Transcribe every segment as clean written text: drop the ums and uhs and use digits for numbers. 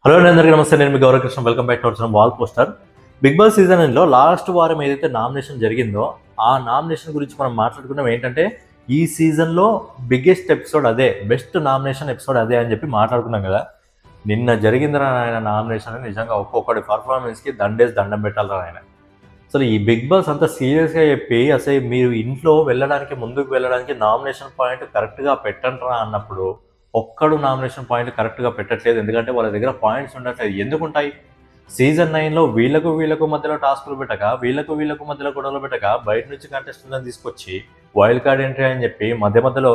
Hello అండి, అందరికీ నమస్తే. నేను మీ Gauravkrishna. Welcome back to our wall poster. Bigg Boss సీజన్లో లాస్ట్ వారం ఏదైతే నామినేషన్ జరిగిందో ఆ నామినేషన్ గురించి మనం మాట్లాడుకున్నాం. ఏంటంటే ఈ సీజన్లో బిగ్గెస్ట్ ఎపిసోడ్ అదే, బెస్ట్ నామినేషన్ ఎపిసోడ్ అదే అని చెప్పి మాట్లాడుకున్నాం కదా. నిన్న జరిగింది ఆయన నామినేషన్ నిజంగా ఒక్కొక్కటి పర్ఫార్మెన్స్కి దండం పెట్టాలి ఆయన. అసలు ఈ బిగ్ బాస్ అంత సీరియస్గా చెప్పి అసలు మీరు ఇంట్లో వెళ్ళడానికి ముందుకు వెళ్ళడానికి నామినేషన్ పాయింట్ కరెక్ట్గా పెట్టండి అన్నప్పుడు ఒక్కడు నామినేషన్ పాయింట్ కరెక్ట్గా పెట్టట్లేదు. ఎందుకంటే వాళ్ళ దగ్గర పాయింట్స్ ఉండట్లేదు. ఎందుకుంటాయి? సీజన్ 9లో వీళ్ళకు మధ్యలో టాస్కులు పెట్టక, వీళ్ళకు మధ్యలో గొడవలు పెట్టక, బయట నుంచి కంటెస్టెంట్లను తీసుకొచ్చి వైల్డ్ కార్డ్ ఎంట్రీ అని చెప్పి మధ్యలో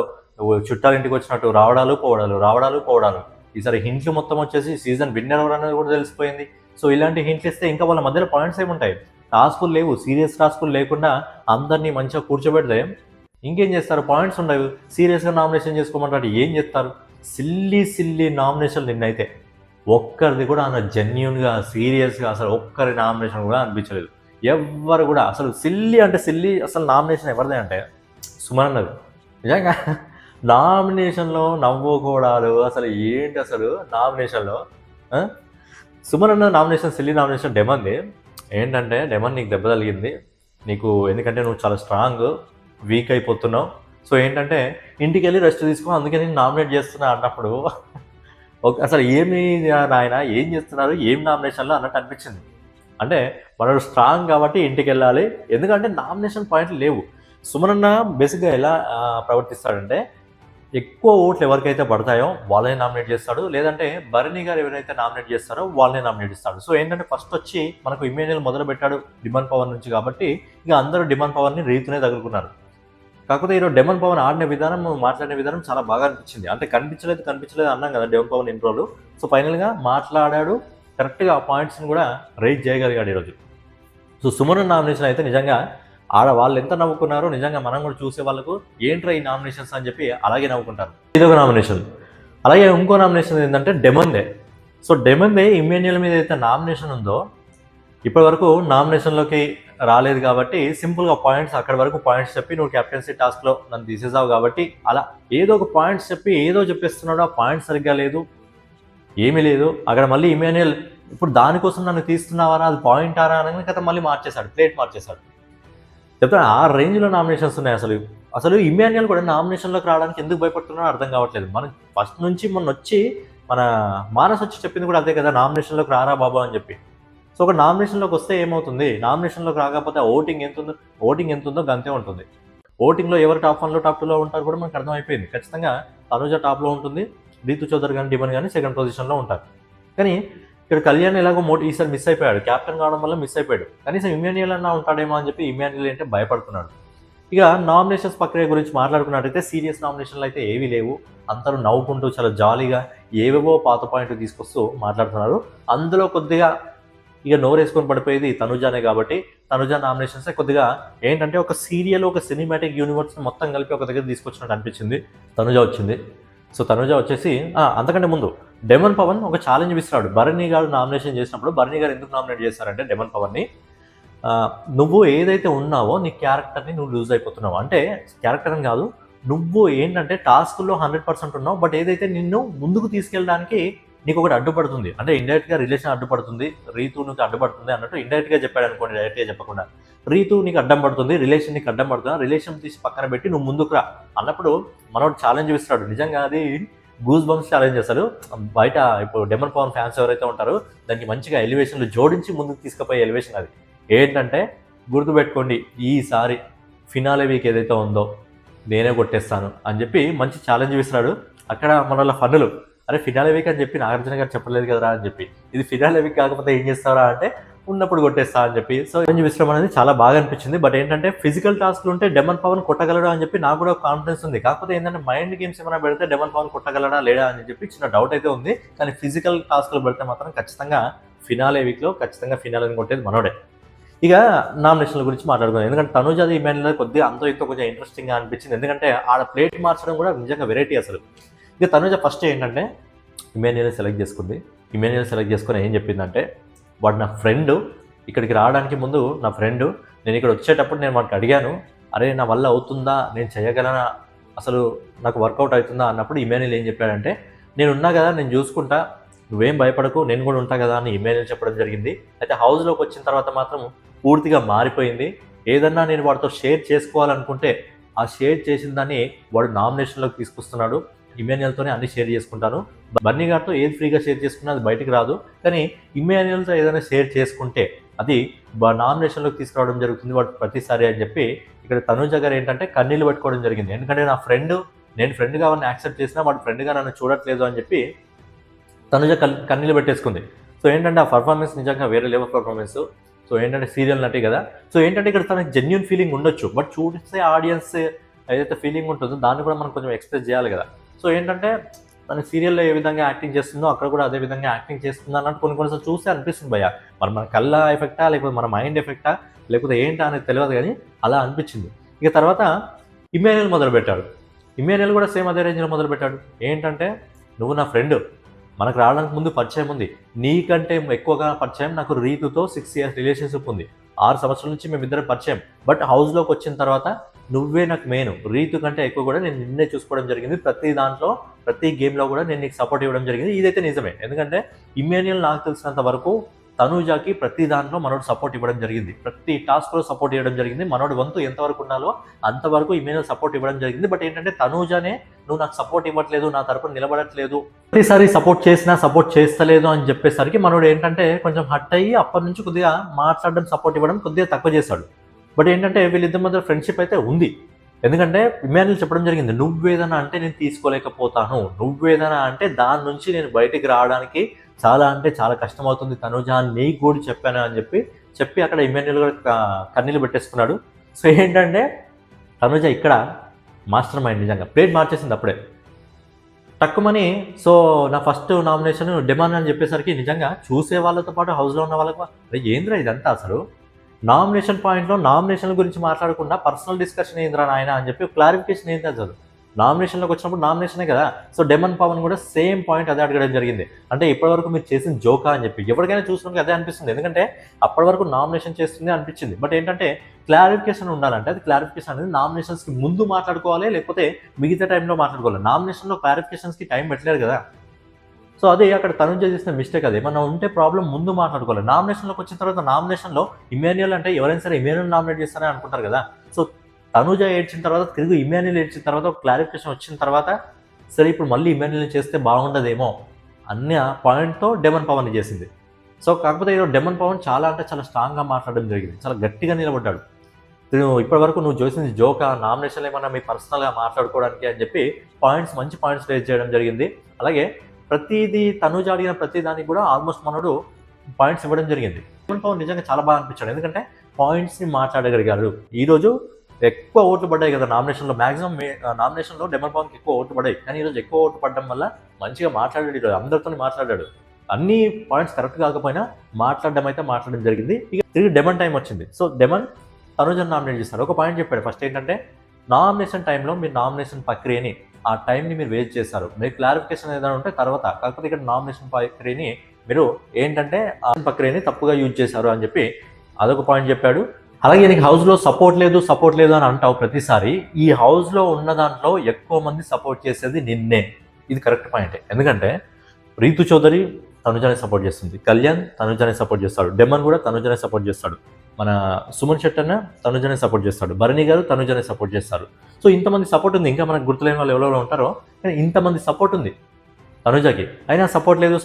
చుట్టాలు ఇంటికి వచ్చినట్టు రావడాలు పోవడాలు. ఈసారి హింట్లు మొత్తం వచ్చేసి సీజన్ విన్నర్ ఎవరు అనేది కూడా తెలిసిపోయింది. సో ఇలాంటి హింట్లు ఇస్తే ఇంకా వాళ్ళ మధ్యలో పాయింట్స్ ఏముంటాయి? టాస్కులు లేవు, సీరియస్ టాస్కులు లేకుండా అందరినీ మంచిగా కూర్చోబెడితే ఇంకేం చేస్తారు? పాయింట్స్ ఉండవు. సీరియస్గా నామినేషన్ చేసుకోమంటారు, ఏం చేస్తారు? సిల్లీ నామినేషన్ నిన్నైతే ఒక్కరిది కూడా అన్న జెన్యున్గా సీరియస్గా అసలు ఒక్కరి నామినేషన్ కూడా అనిపించలేదు. ఎవ్వరు కూడా అసలు సిల్లీ అసలు నామినేషన్ ఎవరిదే అంటే సుమన్ అన్నది. నిజంగా నామినేషన్లో నవ్వుకోవడాలు అసలు ఏంటి? అసలు నామినేషన్లో సుమన్ అన్న నామినేషన్ సిల్లీ నామినేషన్ డెమన్ది. ఏంటంటే డెమన్ నీకు దెబ్బ తగిలింది, నీకు ఎందుకంటే నువ్వు చాలా స్ట్రాంగ్, వీక్ అయిపోతున్నావు. సో ఏంటంటే ఇంటికి వెళ్ళి రెస్ట్ తీసుకో, అందుకే నేను నామినేట్ చేస్తున్నా అన్నప్పుడు అసలు ఏమి నాయన ఏం చేస్తున్నారు, ఏం నామినేషన్లో అన్నట్టు అనిపించింది. అంటే మనడు స్ట్రాంగ్ కాబట్టి ఇంటికి వెళ్ళాలి, ఎందుకంటే నామినేషన్ పాయింట్లు లేవు. సుమనన్న బేసిక్గా ఎలా ప్రవర్తిస్తాడంటే ఎక్కువ ఓట్లు ఎవరికైతే పడతాయో వాళ్ళని నామినేట్ చేస్తాడు, లేదంటే భరణి గారు ఎవరైతే నామినేట్ చేస్తారో వాళ్ళని నామినేట్ చేస్తాడు. సో ఏంటంటే ఫస్ట్ వచ్చి మనకు ఇమేనియల్ మొదలు పెట్టాడు డిమాండ్ పవర్ నుంచి, కాబట్టి ఇక అందరూ డిమాండ్ పవర్ని రీతినే తగులుకున్నారు. కాకపోతే ఈరోజు డెమన్ పవన్ ఆడిన విధానం, మాట్లాడిన విధానం చాలా బాగా అనిపించింది. అంటే కనిపించలేదు అన్నాం కదా డెమన్ పవన్ ఇంట్రోలు. సో ఫైనల్గా మాట్లాడాడు, కరెక్ట్గా ఆ పాయింట్స్ని కూడా రైజ్ చేయగలిగాడు ఈరోజు. సో సుమన్ నామినేషన్ అయితే నిజంగా వాళ్ళు ఎంత నవ్వుకున్నారో నిజంగా మనం కూడా చూసే వాళ్ళకు ఏంట్రా ఈ నామినేషన్స్ అని చెప్పి అలాగే నవ్వుకుంటారు. ఇదొక నామినేషన్. అలాగే ఇంకో నామినేషన్ ఏంటంటే డెమన్దే. సో డెమన్దే ఇమ్మేన్యుయల్ మీద అయితే నామినేషన్ ఉందో ఇప్పటి వరకు నామినేషన్లోకి రాలేదు కాబట్టి సింపుల్గా పాయింట్స్ అక్కడి వరకు పాయింట్స్ చెప్పి నువ్వు కెప్టెన్సీ టాస్క్లో నన్ను తీసేసావు కాబట్టి అలా ఏదో ఒక పాయింట్స్ చెప్పి ఏదో చెప్పేస్తున్నాడు. ఆ పాయింట్ సరిగ్గా లేదు, ఏమీ లేదు. అక్కడ మళ్ళీ ఇమాన్యుయల్ ఇప్పుడు దానికోసం నన్ను తీస్తున్నావారా, అది పాయింట్ ఆరా అని కదా మళ్ళీ ప్లేట్ మార్చేశాడు. చెప్తాను ఆ రేంజ్లో నామినేషన్స్ ఉన్నాయి. అసలు ఇమాన్యుయల్ కూడా నామినేషన్లోకి రావడానికి ఎందుకు భయపడుతున్నాడో అర్థం కావట్లేదు. మనం ఫస్ట్ నుంచి మన మానస్ వచ్చి చెప్పింది కూడా అదే కదా, నామినేషన్లోకి రారా బాబా అని చెప్పి. సో ఒక నామినేషన్లోకి వస్తే ఏమవుతుంది? నామినేషన్లోకి రాకపోతే ఓటింగ్ ఎంత ఉందో అంతే ఉంటుంది. ఓటింగ్లో ఎవరు టాప్ 1లో టాప్ 2లో ఉంటారు కూడా మనకు అర్థమైపోయింది. ఖచ్చితంగా తనుజ టాప్లో ఉంటుంది, రీతు చౌదరి కానీ డిమన్ కానీ సెకండ్ పొజిషన్లో ఉంటారు. కానీ ఇక్కడ కళ్యాణ్ ఎలాగో ఈసారి మిస్ అయిపోయాడు, క్యాప్టెన్ కావడం వల్ల మిస్ అయిపోయాడు. కనీసం ఇమాన్యుయల్ అన్నా ఉంటాడేమో అని చెప్పి ఇమాన్యుయల్ అంటే భయపడుతున్నాడు. ఇక నామినేషన్స్ ప్రక్రియ గురించి మాట్లాడుకున్నట్టయితే సీరియస్ నామినేషన్లు అయితే ఏవీ లేవు. అందరూ నవ్వుకుంటూ చాలా జాలీగా ఏవేవో పాత పాయింట్లు తీసుకొస్తూ మాట్లాడుతున్నారు. అందులో కొద్దిగా ఇక నోరేసుకొని పడిపోయేది తనుజానే కాబట్టి తనుజా నామినేషన్స్ కొద్దిగా ఏంటంటే ఒక సీరియల్, ఒక సినిమాటిక్ యూనివర్స్ని మొత్తం కలిపి ఒక దగ్గర తీసుకొచ్చినట్టు అనిపించింది. తనుజ వచ్చింది. సో తనుజ వచ్చేసి అంతకంటే ముందు డెమన్ పవన్ ఒక ఛాలెంజ్ ఇస్తున్నాడు. భరణి గారు నామినేషన్ చేసినప్పుడు భరణి గారు ఎందుకు నామినేట్ చేస్తారంటే డెమన్ పవన్ని, నువ్వు ఏదైతే ఉన్నావో నీ క్యారెక్టర్ని నువ్వు లూజ్ అయిపోతున్నావు. అంటే క్యారెక్టర్ అని కాదు, నువ్వు ఏంటంటే టాస్క్లో 100% ఉన్నావు, బట్ ఏదైతే నిన్ను ముందుకు తీసుకెళ్ళడానికి నీకు ఒకటి అడ్డుపడుతుంది, అంటే ఇండైరెక్ట్గా రిలేషన్ అడ్డుపడుతుంది, రీతు నీకు అడ్డుపడుతుంది అన్నట్టు ఇండైరెక్ట్గా చెప్పాడు అనుకోండి, డైరెక్ట్గా చెప్పకుండా. రీతు నీకు అడ్డం పడుతుంది, రిలేషన్ నీకు అడ్డం పడుతుంది, రిలేషన్ తీసి పక్కన పెట్టి నువ్వు ముందుకు రా అన్నప్పుడు మనోడు ఛాలెంజ్ ఇస్తాడు. నిజంగా అది గూస్ బంప్స్ ఛాలెంజ్ చేస్తారు. బయట ఇప్పుడు డెమన్ పవన్ ఫ్యాన్స్ ఎవరైతే ఉంటారో దానికి మంచిగా ఎలివేషన్లు జోడించి ముందుకు తీసుకుపోయే ఎలివేషన్ అది. ఏంటంటే గుర్తుపెట్టుకోండి, ఈసారి ఫినాలే వీక్ ఏదైతే ఉందో నేనే కొట్టేస్తాను అని చెప్పి మంచి ఛాలెంజ్ ఇస్తున్నాడు. అక్కడ మన వాళ్ళ ఫన్నులు, అరే ఫినాలే వీక్ అని చెప్పి నాగార్జున గారు చెప్పలేదు కదరా అని చెప్పి, ఇది ఫినాలే వీక్ కాకపోతే ఏం చేస్తారా అంటే ఉన్నప్పుడు కొట్టేస్తా అని చెప్పి. సో విశ్రం అనేది చాలా బాగా అనిపించింది. బట్ ఏంటంటే ఫిజికల్ టాస్క్లు ఉంటే డెమన్ పవన్ కొట్టగలడా అని చెప్పి నాకు కూడా కాన్ఫిడెన్స్ ఉంది. కాకపోతే ఏంటంటే మైండ్ గేమ్స్ ఏమైనా పెడితే డెమన్ పవన్ కొట్టగలడా లేడా అని చెప్పి చిన్న డౌట్ అయితే ఉంది. కానీ ఫిజికల్ టాస్క్లు పెడితే మాత్రం ఖచ్చితంగా ఫినాలే వీక్లో ఖచ్చితంగా ఫినాలేని కొట్టేది మనోడే. ఇక నామినేషన్ల గురించి మాట్లాడుకున్నాను. ఎందుకంటే తనుజాది ఇమాన్యుయల్ కొద్దిగా అంతో ఇంతో కొంచెం ఇంట్రెస్టింగ్గా అనిపించింది. ఎందుకంటే ఆడ ప్లేట్ మార్చడం కూడా నిజంగా వెరైటీ అసలు. ఇక తనుజ ఫస్ట్ ఏంటంటే ఇమాన్యుయల్ సెలెక్ట్ చేసుకుంది. ఇమాన్యుయల్ సెలెక్ట్ చేసుకుని ఏం చెప్పిందంటే, వాడు నా ఫ్రెండ్, ఇక్కడికి రావడానికి ముందు నా ఫ్రెండ్, నేను ఇక్కడ వచ్చేటప్పుడు నేను వాడికి అడిగాను, అరే నా వల్ల అవుతుందా, నేను చేయగలనా, అసలు నాకు వర్కౌట్ అవుతుందా అన్నప్పుడు ఇమాన్యుయల్ ఏం చెప్పాడంటే, నేను ఉన్నా కదా, నేను చూసుకుంటా, నువ్వేం భయపడకు, నేను కూడా ఉంటా కదా అని ఇమాన్యుయల్ చెప్పడం జరిగింది. అయితే హౌస్లోకి వచ్చిన తర్వాత మాత్రం పూర్తిగా మారిపోయింది. ఏదన్నా నేను వాడితో షేర్ చేసుకోవాలనుకుంటే ఆ షేర్ చేసిన దాన్ని వాడు నామినేషన్లోకి తీసుకొస్తున్నాడు. ఇమాన్యుయల్తోనే అన్ని షేర్ చేసుకుంటాను, బన్నీ గారితో ఏది ఫ్రీగా షేర్ చేసుకున్నా అది బయటికి రాదు, కానీ ఇమాన్యుయల్తో ఏదైనా షేర్ చేసుకుంటే అది నామినేషన్లోకి తీసుకురావడం జరుగుతుంది వాడు ప్రతిసారి అని చెప్పి ఇక్కడ తనూజ గారు ఏంటంటే కన్నీళ్ళు పెట్టుకోవడం జరిగింది. ఎందుకంటే నా ఫ్రెండ్, నేను ఫ్రెండ్గా వాడిని యాక్సెప్ట్ చేసినా వాడు ఫ్రెండ్గా నన్ను చూడట్లేదు అని చెప్పి తనుజ కన్నీళ్ళు పెట్టేసుకుంది. సో ఏంటంటే ఆ పర్ఫార్మెన్స్ నిజంగా వేరే లెవెల్ పర్ఫార్మెన్స్. సో ఏంటంటే సీరియల్ నటి కదా, సో ఏంటంటే ఇక్కడ తనకి జెన్యూన్ ఫీలింగ్ ఉండొచ్చు, బట్ చూస్తే ఆడియన్స్ ఏదైతే ఫీలింగ్ ఉంటుందో దాన్ని కూడా మనం కొంచెం ఎక్స్ప్రెస్ చేయాలి కదా. సో ఏంటంటే తన సీరియల్లో ఏ విధంగా యాక్టింగ్ చేస్తుందో అక్కడ కూడా అదే విధంగా యాక్టింగ్ చేస్తుందో అన్నట్టు కొన్నిసార్లు చూస్తే అనిపిస్తుంది భయ్య. మరి మన కళ్ళ ఎఫెక్టా లేకపోతే మన మైండ్ ఎఫెక్టా లేకపోతే ఏంటా అనేది తెలియదు, కానీ అలా అనిపించింది. ఇక తర్వాత ఇమాన్యుయల్ మొదలుపెట్టాడు. ఇమాన్యుయల్ కూడా సేమ్ అదే రేంజ్లో మొదలుపెట్టాడు. ఏంటంటే నువ్వు నా ఫ్రెండ్, మనకు రావడానికి ముందు పరిచయం ఉంది, నీకంటే ఎక్కువగా పరిచయం నాకు రీతుతో 6 years రిలేషన్షిప్ ఉంది, 6 సంవత్సరాల నుంచి మేమిద్దరం పరిచయం. బట్ హౌస్లోకి వచ్చిన తర్వాత నువ్వే నాకు మెయిన్, రీతు కంటే ఎక్కువ కూడా నేను నిన్నే చూసుకోవడం జరిగింది. ప్రతి దాంట్లో ప్రతి గేమ్లో కూడా నేను నీకు సపోర్ట్ ఇవ్వడం జరిగింది. ఇదైతే నిజమే, ఎందుకంటే ఇమాన్యుయల్ నాకు తెలిసినంత వరకు తనూజాకి ప్రతి దాంట్లో మనోడు సపోర్ట్ ఇవ్వడం జరిగింది, ప్రతి టాస్క్లో సపోర్ట్ ఇవ్వడం జరిగింది. మనోడు వంతు ఎంతవరకు ఉండాలో అంతవరకు ఇమాన్యుయల్ సపోర్ట్ ఇవ్వడం జరిగింది. బట్ ఏంటంటే తనూజానే నువ్వు నాకు సపోర్ట్ ఇవ్వట్లేదు, నా తరపున నిలబడట్లేదు, ప్రతిసారి సపోర్ట్ చేసినా సపోర్ట్ చేస్తలేదు అని చెప్పేసరికి మనోడు ఏంటంటే కొంచెం హట్ అయ్యి అప్పటి నుంచి కొద్దిగా మాట్లాడడం, సపోర్ట్ ఇవ్వడం కొద్దిగా తక్కువ చేశాడు. బట్ ఏంటంటే వీళ్ళిద్దరి మధ్య ఫ్రెండ్షిప్ అయితే ఉంది. ఎందుకంటే ఇమాన్యుయల్ చెప్పడం జరిగింది, నువ్వేదన్నా అంటే నేను తీసుకోలేకపోతాను, నువ్వేదన్నా అంటే దాని నుంచి నేను బయటికి రావడానికి చాలా అంటే చాలా కష్టమవుతుంది తనూజ, నీకు కూడా చెప్పాను అని చెప్పి అక్కడ ఇమాన్యుయల్ కూడా కన్నీళ్ళు పెట్టేసుకున్నాడు. సో ఏంటంటే తనూజ ఇక్కడ మాస్టర్ మైండ్, నిజంగా ప్లేట్ మార్చేసింది అప్పుడే తక్కువని. సో నా ఫస్ట్ నామినేషన్ డిమాండ్ అని చెప్పేసరికి నిజంగా చూసే వాళ్ళతో పాటు హౌస్లో ఉన్న వాళ్ళకు అరే ఏంద్రా ఇదంతా, అసలు నామినేషన్ పాయింట్లో నామినేషన్ల గురించి మాట్లాడకుండా పర్సనల్ డిస్కషన్ ఏంద్రా నాయన అని చెప్పి క్లారిఫికేషన్ ఏంటి అసలు. నామినేషన్లోకి వచ్చినప్పుడు నామినేషనే కదా. సో డెమన్ పవన్ కూడా సేమ్ పాయింట్ అదే అడగడం జరిగింది, అంటే ఇప్పటివరకు మీరు చేసిన జోకా అని చెప్పి. ఎవరికైనా చూసినప్పుడు అదే అనిపిస్తుంది, ఎందుకంటే అప్పటి వరకు నామినేషన్ చేస్తుంది అనిపించింది. బట్ ఏంటంటే క్లారిఫికేషన్ ఉండాలంటే అది క్లారిఫికేషన్ అనేది నామినేషన్స్కి ముందు మాట్లాడుకోవాలి, లేకపోతే మిగతా టైంలో మాట్లాడుకోవాలి. నామినేషన్లో క్లారిఫికేషన్స్కి టైం పెట్టలేరు కదా. సో అదే అక్కడ తనుజ చేసిన మిస్టేక్. అది ఏమన్నా ఉంటే ప్రాబ్లం ముందు మాట్లాడుకోవాలి. నామినేషన్లోకి వచ్చిన తర్వాత నామినేషన్లో ఇమాన్యుయల్ అంటే ఎవరైనా సరే ఇమాన్యుయల్ నామినేట్ చేస్తారని అనుకుంటారు కదా. సో తనుజ ఏడ్చిన తర్వాత తిరిగి ఇమాన్యుయల్ ఏడ్చిన తర్వాత ఒక క్లారిఫికేషన్ వచ్చిన తర్వాత సరే ఇప్పుడు మళ్ళీ ఇమాన్యుయల్ చేస్తే బాగుండదేమో అన్న పాయింట్తో డెమన్ పవన్ చేసింది. సో కాకపోతే ఈరోజు డెమన్ పవన్ చాలా అంటే చాలా స్ట్రాంగ్గా మాట్లాడడం జరిగింది, చాలా గట్టిగా నిలబడ్డాడు. ఇప్పటివరకు నువ్వు చేసింది జోకా, నామినేషన్లు ఏమన్నా మీ పర్సనల్గా మాట్లాడుకోవడానికి అని చెప్పి మంచి పాయింట్స్ రేజ్ చేయడం జరిగింది. అలాగే ప్రతిదీ తనుజ అడిగిన ప్రతి దానికి కూడా ఆల్మోస్ట్ మనోడు పాయింట్స్ ఇవ్వడం జరిగింది. డెమన్ పవన్ నిజంగా చాలా బాగా అనిపించాడు, ఎందుకంటే పాయింట్స్ని మాట్లాడగలిగాడు. ఈరోజు ఎక్కువ ఓట్లు పడ్డాయి కదా నామినేషన్లో, మ్యాక్సిమం నామినేషన్లో డెమన్ పవన్కి ఎక్కువ ఓట్లు పడ్డాయి, కానీ ఈరోజు ఎక్కువ ఓట్లు పడడం వల్ల మంచిగా మాట్లాడాడు, ఈరోజు అందరితో మాట్లాడాడు. అన్ని పాయింట్స్ కరెక్ట్ కాకపోయినా మాట్లాడడం జరిగింది. ఇక తిరిగి డెమన్ టైం వచ్చింది. సో డెమన్ తనుజను నామినేట్ చేస్తారు. ఒక పాయింట్ చెప్పాడు ఫస్ట్ ఏంటంటే, నామినేషన్ టైంలో మీరు నామినేషన్ ప్రక్రియని ఆ టైంని మీరు వేస్ట్ చేశారు, మీరు క్లారిఫికేషన్ ఏదైనా ఉంటే తర్వాత, కాకపోతే ఇక్కడ నామినేషన్ ప్రక్రియని మీరు ఏంటంటే ఆ ప్రక్రియని తప్పుగా యూజ్ చేశారు అని చెప్పి అదొక పాయింట్ చెప్పాడు. అలాగే నీకు హౌస్లో సపోర్ట్ లేదు అని అంటావు ప్రతిసారి, ఈ హౌస్లో ఉన్న దాంట్లో ఎక్కువ మంది సపోర్ట్ చేసేది నిన్నే, ఇది కరెక్ట్ పాయింటే. ఎందుకంటే రీతు చౌదరి తనుజాని సపోర్ట్ చేస్తుంది, కళ్యాణ్ తనుజాని సపోర్ట్ చేస్తాడు, డెమన్ కూడా తనుజాని సపోర్ట్ చేస్తాడు, మన సుమన్ శెట్టన్న తనుజాని సపోర్ట్ చేస్తాడు, భరణి గారు తనుజాని సపోర్ట్ చేస్తారు. సో ఇంతమంది సపోర్ట్ ఉంది, ఇంకా మనకు గుర్తులేని వాళ్ళు ఎవరెవరో ఉంటారో, కానీ ఇంతమంది సపోర్ట్ ఉంది తనుజకి, అయినా సపోర్ట్ లేదు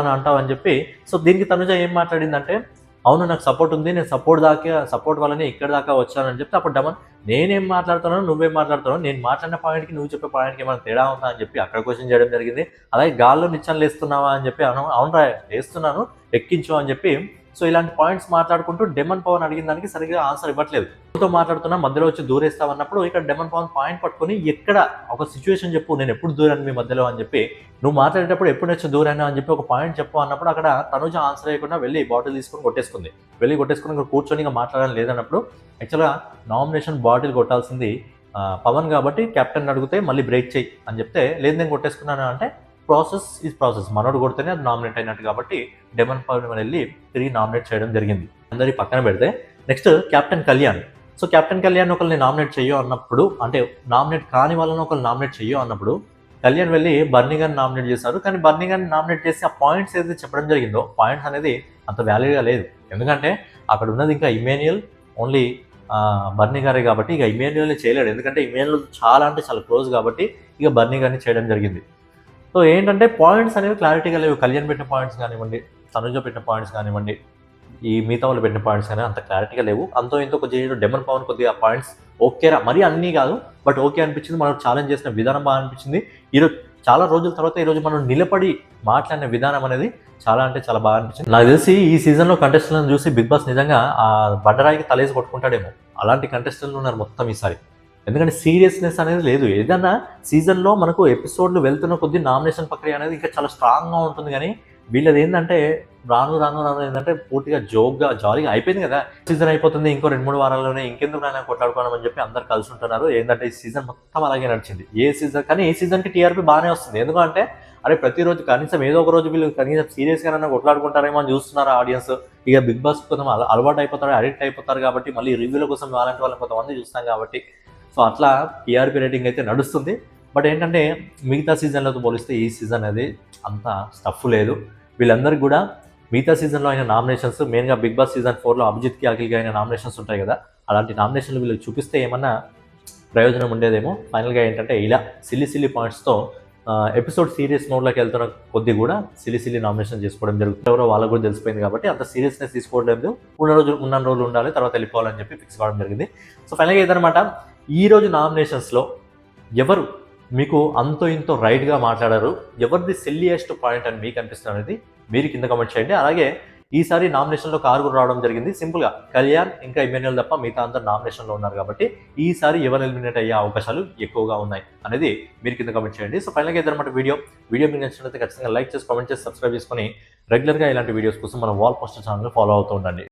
అని అంటావు అని చెప్పి. సో దీనికి తనుజ ఏం మాట్లాడిందంటే, అవును నాకు సపోర్ట్ ఉంది, నేను సపోర్ట్ వల్లనే ఇక్కడ దాకా వచ్చానని చెప్తే అప్పుడు డెమన్ నేనేం మాట్లాడుతున్నాను నువ్వేం మాట్లాడుతున్నావు, నేను మాట్లాడిన పాయింట్కి నువ్వు చెప్పే పాయింట్కి ఏమైనా తేడా ఉందా అని చెప్పి అక్కడ క్వశ్చన్ చేయడం జరిగింది. అలాగే గాల్లో నిచ్చెనలు వేస్తున్నావా అని చెప్పి అవునరా వేస్తున్నాను ఎక్కించు అని చెప్పి. సో ఇలాంటి పాయింట్స్ మాట్లాడుకుంటూ డెమన్ పవన్ అడిగిన దానికి సరిగ్గా ఆన్సర్ ఇవ్వట్లేదు. తో మాట్లాడుతున్నా మధ్యలో వచ్చి దూరేస్తావన్నప్పుడు ఇక్కడ డెమన్ పవన్ పాయింట్ పట్టుకొని ఎక్కడ ఒక సిచ్యువేషన్ చెప్పు, నేను ఎప్పుడు దూరాను మీ మధ్యలో అని చెప్పి, నువ్వు మాట్లాడేటప్పుడు ఎప్పుడు వచ్చి దూరాను అని చెప్పి ఒక పాయింట్ చెప్పు అన్నప్పుడు అక్కడ తనుజ ఆన్సర్ చేయకుండా వెళ్ళి బాటిల్ తీసుకొని కొట్టేసుకుని ఇక్కడ కూర్చొని ఇంకా మాట్లాడాలని లేదన్నప్పుడు యాక్చువల్గా నామినేషన్ బాటిల్ కొట్టాల్సింది పవన్ కాబట్టి కెప్టెన్ అడిగితే మళ్ళీ బ్రేక్ చేయి అని చెప్తే లేదు నేను కొట్టేసుకున్నాను అంటే ప్రాసెస్ మనోడు కొడితేనే అది నామినేట్ అయినట్టు కాబట్టి డెమన్ పవన్ వెళ్ళి తిరిగి నామినేట్ చేయడం జరిగింది. అందరి పక్కన పెడితే next captain Kalyan. So captain Kalyan ఒకరిని నామినేట్ చెయ్యో అన్నప్పుడు, అంటే నామినేట్ కాని వాళ్ళని ఒకరిని నామినేట్ చెయ్యో అన్నప్పుడు కళ్యాణ్ వెళ్ళి బర్నీ గారిని నామినేట్ చేశారు. కానీ బర్నీ గారిని నామినేట్ చేసి ఆ పాయింట్స్ ఏదైతే చెప్పడం జరిగిందో పాయింట్స్ అనేది అంత వ్యాలిడ్గా లేదు. ఎందుకంటే అక్కడ ఉన్నది ఇంకా ఇమాన్యుయల్ ఓన్లీ బర్నీ గారే కాబట్టి ఇక ఇమాన్యుయల్ని చేయలేడు. ఎందుకంటే ఇమాన్యుయల్ చాలా అంటే చాలా క్లోజ్ కాబట్టి ఇక బర్నీ గారిని చేయడం జరిగింది. సో ఏంటంటే పాయింట్స్ అనేవి క్లారిటీగా లేవు. కళ్యాణ్ పెట్టిన పాయింట్స్ కానివ్వండి, తనుజ పెట్టిన పాయింట్స్ కానివ్వండి, ఈ మిగతా వాళ్ళు పెట్టిన పాయింట్స్ కానీ అంత క్లారిటీగా లేవు. అంతో ఇంతో కొద్దిగా డెమన్ పవన్ కొద్దిగా పాయింట్స్ ఓకేరా, మరీ అన్నీ కాదు బట్ ఓకే అనిపించింది. మనం ఛాలెంజ్ చేసిన విధానం బాగా అనిపించింది. ఈరోజు చాలా రోజుల తర్వాత ఈరోజు మనం నిలబడి మాట్లాడిన విధానం అనేది చాలా అంటే చాలా బాగా అనిపించింది. నాకు తెలిసి ఈ సీజన్లో కంటెస్టెంట్లను చూసి బిగ్ బాస్ నిజంగా ఆ బండరాయికి తలేసి కొట్టుకుంటాడేమో, అలాంటి కంటెస్టెంట్లు ఉన్నారు మొత్తం ఈసారి. ఎందుకంటే సీరియస్నెస్ అనేది లేదు. ఏదన్నా సీజన్లో మనకు ఎపిసోడ్లు వెళ్తున్న కొద్దీ నామినేషన్ ప్రక్రియ అనేది ఇంకా చాలా స్ట్రాంగ్గా ఉంటుంది. కానీ వీళ్ళది ఏంటంటే రాను ఏంటంటే పూర్తిగా జోక్గా జాలీగా అయిపోయింది కదా, సీజన్ అయిపోతుంది ఇంకో 2-3 వారాల్లోనే, ఇంకెందుకు నాయన కొట్లాడుకోవడం అని చెప్పి అందరు కలిసి ఉంటున్నారు. ఏంటంటే ఈ సీజన్ మొత్తం అలాగే నడిచింది. కానీ ఈ సీజన్కి టీఆర్పీ బాగానే వస్తుంది. ఎందుకంటే అరే ప్రతిరోజు కనీసం ఏదో ఒక రోజు వీళ్ళు కనీసం సీరియస్గానైనా కొట్లాడుకుంటారేమో అని చూస్తున్నారు ఆడియన్స్. ఇక బిగ్ బాస్ కొంచెం అలవాటు అయిపోతారు, అడిక్ట్ అయిపోతారు కాబట్టి మళ్ళీ రివ్యూల కోసం అలాంటి వాళ్ళని కొంతమంది చూస్తాం కాబట్టి సో అట్లా టీఆర్పీ రేటింగ్ అయితే నడుస్తుంది. బట్ ఏంటంటే మిగతా సీజన్లతో పోలిస్తే ఈ సీజన్ అనేది అంత స్టఫ్ లేదు. వీళ్ళందరికీ కూడా మిగతా సీజన్లో అయిన నామినేషన్స్, మెయిన్గా బిగ్ బాస్ సీజన్ 4లో అభిజిత్కి అఖిల్కి అయిన నామినేషన్స్ ఉంటాయి కదా, అలాంటి నామినేషన్లు వీళ్ళకి చూపిస్తే ఏమన్నా ప్రయోజనం ఉండేదేమో. ఫైనల్గా ఏంటంటే ఇలా సిల్లీ పాయింట్స్తో ఎపిసోడ్ సీరియస్ మోడ్లోకి వెళ్తున్న కొద్ది కూడా సిల్లీ నామినేషన్ చేసుకోవడం జరుగుతుంది. ఎవరో వాళ్ళకు కూడా తెలిసిపోయింది కాబట్టి అంత సీరియస్నెస్ తీసుకోవడం లేదు. ఉన్న రోజులు ఉండాలి, తర్వాత వెళ్ళిపోవాలని చెప్పి ఫిక్స్ కావడం జరిగింది. సో ఫైనల్గా ఇదనమాట ఈరోజు నామినేషన్స్లో ఎవరు మీకు అంతో ఇంతో రైట్గా మాట్లాడారు, ఎవరిది సిల్లియెస్ట్ పాయింట్ అని మీకు అనిపిస్తుంది అనేది మీరు కింద కామెంట్ చేయండి. అలాగే ఈసారి నామినేషన్లో 6 రావడం జరిగింది. సింపుల్గా కళ్యాణ్ ఇంకా ఇమాన్యుయల్ తప్ప మిగతా అందరూ నామినేషన్లో ఉన్నారు కాబట్టి ఈసారి ఎవరు ఎలిమినేట్ అయ్యే అవకాశాలు ఎక్కువగా ఉన్నాయి అనేది మీరు కింద కామెంట్ చేయండి. సో ఫైనల్గా ఇదన్నమాట వీడియో మీకు నచ్చినట్లయితే ఖచ్చితంగా లైక్ చేసి కామెంట్ చేసి సబ్స్క్రైబ్ చేసుకొని రెగ్యులర్గా ఇలాంటి వీడియోస్ కోసం మన వాల్ పోస్టర్ ఛానల్ ఫాలో అవుతూ ఉండండి.